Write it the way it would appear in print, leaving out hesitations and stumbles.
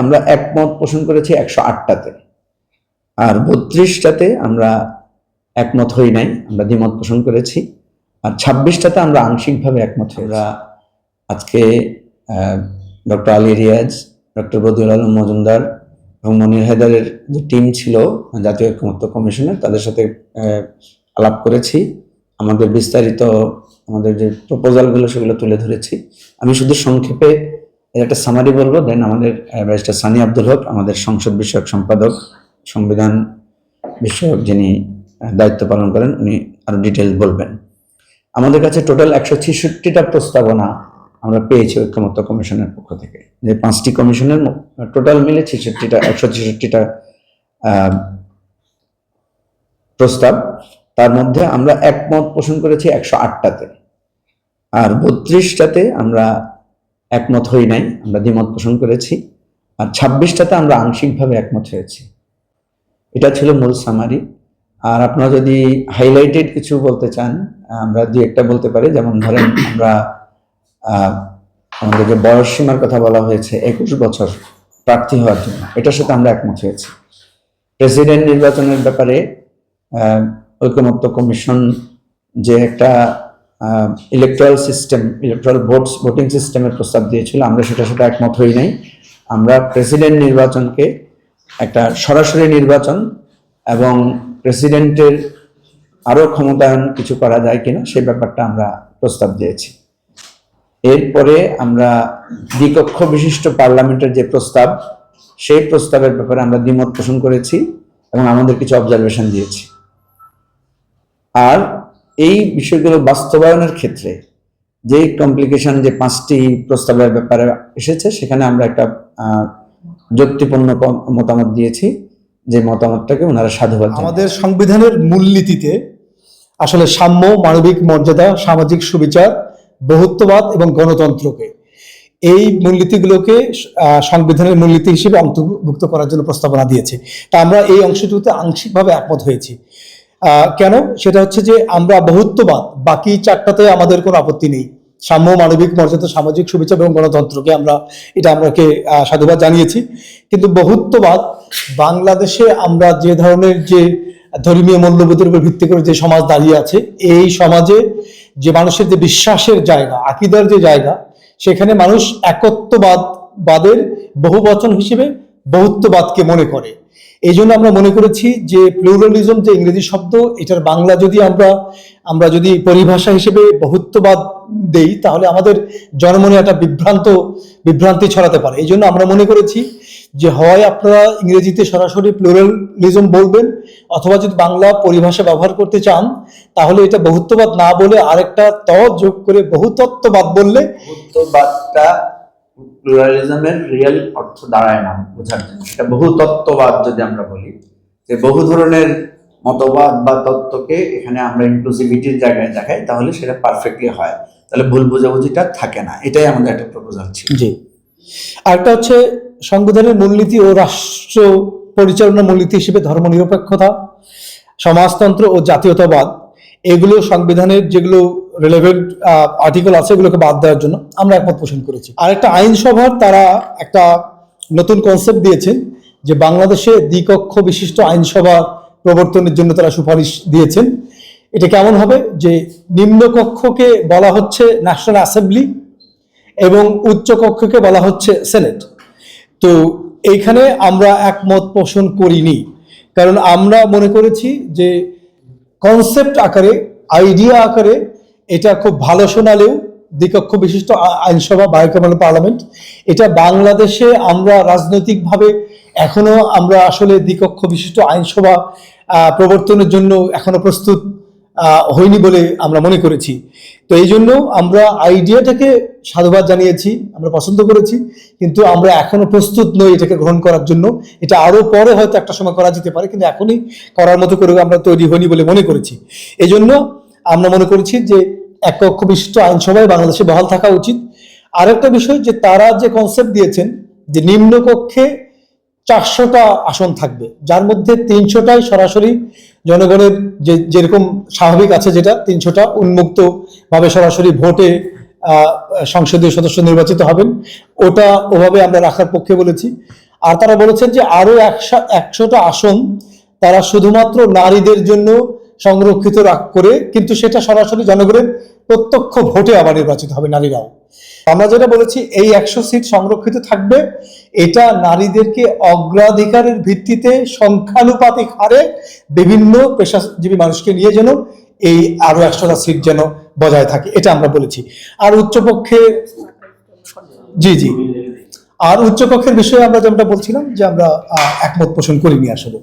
আমরা একমত পোষণ করেছি 108টাতে, আর 32টাতে আমরা একমত হই নাই, আমরা দ্বিমত পোষণ করেছি, আর 26টাতে আমরা আংশিকভাবে একমত হই। আমরা আজকে ডক্টর আলী রিয়াজ, ডক্টর বদিউল আলম মজুমদার এবং মনির হায়দারের যে টিম ছিল জাতীয় ঐকমত্য কমিশনের, তাদের সাথে আলাপ করেছি। আমাদের বিস্তারিত আমাদের যে প্রপোজালগুলো সেগুলো তুলে ধরেছি। আমি শুধু সংক্ষেপে একটা সামারি বলবো, দেন আমাদের ব্যারিস্টার সানি আব্দুল হক, আমাদের সংসদ বিষয়ক সম্পাদক, সংবিধান বিষয়ক যিনি দায়িত্ব পালন করেন, উনি আরো ডিটেলস বলবেন। আমাদের কাছে টোটাল 166টা প্রস্তাবনা আমরা পেয়েছি ঐকমত্য কমিশনের পক্ষ থেকে, যে 5টি কমিশনের টোটাল মিলে 166টা প্রস্তাব। তার মধ্যে আমরা একমত পোষণ করেছি 108টাতে, আর 32টাতে আমরা একমত হই নাই, আমরা দ্বিমত পোষণ করেছি, আর 26টাতে আমরা আংশিকভাবে একমত হয়েছি। এটা ছিল মূল সামারি। আর আপনারা যদি হাইলাইটেড কিছু বলতে চান, আমরা দুই একটা বলতে পারি। যেমন ধরেন, আমরা আমাদের যে বয়স সীমার কথা বলা হয়েছে 21 বছর প্রার্থী হওয়ার জন্য, এটার সাথে আমরা একমত হয়েছি। প্রেসিডেন্ট নির্বাচনের ব্যাপারে ঐকমত্য কমিশন যে একটা ইলেকট্রাল সিস্টেম, ইলেকট্রাল ভোটিং সিস্টেমের প্রস্তাব দিয়েছিল, আমরা সেটার সাথে একমত হই নাই। আমরা প্রেসিডেন্ট নির্বাচনকে একটা সরাসরি নির্বাচন এবং প্রেসিডেন্টের আরো ক্ষমতায়ন কিছু করা যায় কিনা সেই ব্যাপারটা আমরা প্রস্তাব দিয়েছি। এরপরে আমরা দ্বিকক্ষ বিশিষ্ট পার্লামেন্টের যে প্রস্তাব, সেই প্রস্তাবের ব্যাপারে আমরা দ্বিমত পোষণ করেছি এবং আমাদের কিছু অবজারভেশন দিয়েছি। আর এই বিষয়গুলো বাস্তবায়নের ক্ষেত্রে যে কমপ্লিকেশন, যে 5টি প্রস্তাবের ব্যাপারে এসেছে, সেখানে আমরা একটা যুক্তিপূর্ণ মতামত দিয়েছি, যে মতামতটাকে ওনারা সাধুবাদ। আমাদের সংবিধানের মূলনীতিতে আসলে সাম্য, মানবিক মর্যাদা, সামাজিক সুবিচার, বহুত্ববাদ এবং গণতন্ত্রকে, এই মূলনীতিগুলোকে সংবিধানের মূলনীতি হিসেবে অন্তর্ভুক্ত করার জন্য প্রস্তাবনা দিয়েছে। তা আমরা এই অংশটুকুতে আংশিকভাবে একমত হয়েছি। কেন? সেটা হচ্ছে যে আমরা বহুত্ববাদ, বাকি 4টাতে আমাদের কোনো আপত্তি নেই। সাম্য, মানবিক মর্যাদা, সামাজিক সুবিচার এবং গণতন্ত্রকে আমাকে সাধুবাদ জানিয়েছি। কিন্তু বহুত্ববাদ, বাংলাদেশে আমরা যে ধরনের যে ধর্মীয় মূল্যবোধের উপর ভিত্তি করে যে সমাজ দাঁড়িয়ে আছে, এই সমাজে যে মানুষের যে বিশ্বাসের জায়গা, আকীদার যে জায়গা, সেখানে মানুষ একত্ববাদের বহুবচন হিসেবে বহুত্ববাদকে মনে করে। এই জন্য আমরা মনে করেছি যে প্লুরালিজম যে ইংরেজি শব্দ, এটার বাংলা যদি আমরা যদি পরিভাষা হিসেবে বহুত্ববাদ দেই, তাহলে আমাদের জনমনে একটা বিভ্রান্তি ছড়াতে পারে। এই জন্য আমরা মনে করেছি যে হয় আপনারা ইংরেজিতে সরাসরি প্লুরালিজম বলবেন, অথবা যদি বাংলা পরিভাষা ব্যবহার করতে চান, তাহলে এটা বহুত্ববাদ না বলে আরেকটা যোগ করে বহুতত্ত্ববাদ বললে, বহুত্ববাদটা প্লুরালিজমের রিয়েল অর্থ দাঁড়ায় না বোঝার জন্য। সেটা বহুতত্ত্ববাদ যদি আমরা বলি, যে বহু ধরনের মতবাদ বা তত্ত্বকে এখানে আমরা ইনক্লুসিভিটির জায়গায় দেখাই, তাহলে সেটা পারফেক্টলি হয়, তাহলে ভুল বোঝাবুঝিটা থাকে না। এটাই আমাদের একটা প্রপোজাল ছিল। জি। আরেকটা হচ্ছে সংবিধানের মূলনীতি ও রাষ্ট্র পরিচালনা মূলনীতি হিসেবে ধর্মনিরপেক্ষতা, সমাজতন্ত্র ও জাতীয়তাবাদ, এগুলো সংবিধানের যেগুলো রিলেভেন্ট আর্টিকেল আছে, এগুলোকে বাদ দেওয়ার জন্য আমরা একমত পোষণ করেছি। আরেকটা আইনসভার তারা একটা নতুন কনসেপ্ট দিয়েছেন, যে বাংলাদেশে দ্বিকক্ষ বিশিষ্ট আইনসভা প্রবর্তনের জন্য তারা সুপারিশ দিয়েছেন। এটা কেমন হবে? যে নিম্নকক্ষকে বলা হচ্ছে ন্যাশনাল অ্যাসেম্বলি এবং উচ্চ কক্ষকে বলা হচ্ছে সেনেট। তো এইখানে আমরা একমত পোষণ করিনি, কারণ আমরা মনে করেছি যে কনসেপ্ট আকারে, আইডিয়া আকারে এটা খুব ভালো শোনালেও দ্বিকক্ষ বিশিষ্ট আইনসভা, বাইকামেরাল পার্লামেন্ট, এটা বাংলাদেশে আমরা রাজনৈতিকভাবে এখনো আমরা আসলে দ্বিকক্ষ বিশিষ্ট আইনসভা প্রবর্তনের জন্য এখনো প্রস্তুত হয়নি বলে আমরা মনে করেছি। তো এই জন্য আমরা আইডিয়াটাকে সাধুবাদ জানিয়েছি, আমরা পছন্দ করেছি, কিন্তু আমরা এখনো প্রস্তুত নই এটাকে গ্রহণ করার জন্য। এটা আরো পরে হয়তো একটা সময় করা যেতে পারে, কিন্তু এখনই করার মতো করে আমরা তৈরি হইনি বলে মনে করেছি। এই জন্য আমরা মনে করেছি যে এক কক্ষ বিশিষ্ট আইনসভায় বাংলাদেশে বহাল থাকা উচিত। আরেকটা বিষয়, যে তারা যে কনসেপ্ট দিয়েছেন যে নিম্নকক্ষে 400টা আসন থাকবে, যার মধ্যে 300টাই সরাসরি জনগণের যেরকম স্বাভাবিক আছে, যেটা 300টা উন্মুক্ত ভাবে সরাসরি ভোটে সংসদীয় সদস্য নির্বাচিত হবেন, ওটা ওভাবে আমরা রাখার পক্ষে বলেছি। আর তারা বলেছেন যে আরো 100টা আসন তারা শুধুমাত্র নারীদের জন্য সংরক্ষিত করে, কিন্তু সেটা সরাসরি জনগণের প্রত্যক্ষ ভোটে আবার নির্বাচিত হবে নারীরাও। আমরা যেটা বলেছি, এই 100 সিট সংরক্ষিত থাকবে, এটা নারীদেরকে অগ্রাধিকারের ভিত্তিতে সংখ্যানুপাতিক হারে বিভিন্ন পেশাজীবী মানুষকে নিয়ে যেন এই আরো 100টা সিট যেন বজায় থাকে, এটা আমরা বলেছি। আর উচ্চপক্ষে, জি জি, আর উচ্চকক্ষের বিষয়ে আমরা যেটা বলছিলাম যে আমরা একমত পোষণ করিনি আসলে।